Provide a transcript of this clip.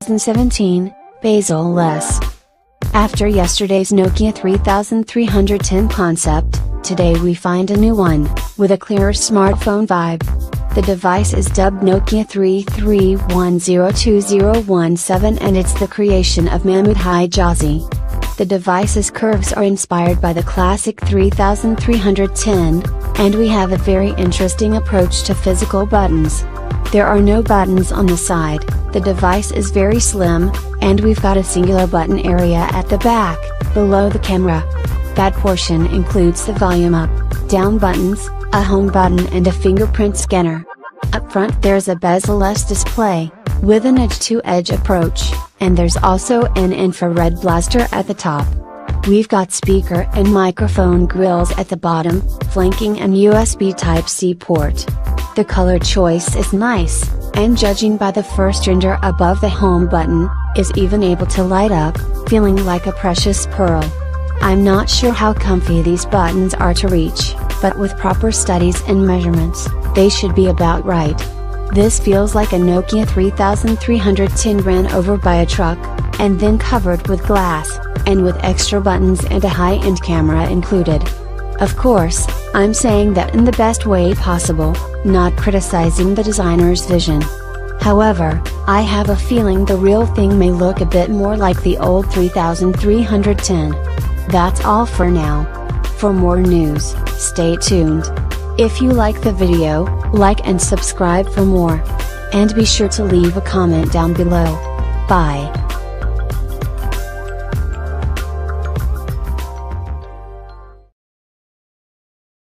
2017, Bezel-Less. After yesterday's Nokia 3310 concept, today we find a new one, with a clearer smartphone vibe. The device is dubbed Nokia 33102017 and it's the creation of Mahmoud Hijazi. The device's curves are inspired by the classic 3310, and we have a very interesting approach to physical buttons. There are no buttons on the side, the device is very slim, and we've got a singular button area at the back, below the camera. That portion includes the volume up, down buttons, a home button and a fingerprint scanner. Up front there's a bezel-less display, with an edge-to-edge approach, and there's also an infrared blaster at the top. We've got speaker and microphone grills at the bottom, flanking an USB Type-C port. The color choice is nice, and judging by the first render above the home button, is even able to light up, feeling like a precious pearl. I'm not sure how comfy these buttons are to reach, but with proper studies and measurements, they should be about right. This feels like a Nokia 3310 ran over by a truck, and then covered with glass, and with extra buttons and a high-end camera included. Of course, I'm saying that in the best way possible, not criticizing the designer's vision. However, I have a feeling the real thing may look a bit more like the old 3310. That's all for now. For more news, stay tuned. If you like the video, like and subscribe for more. And be sure to leave a comment down below. Bye.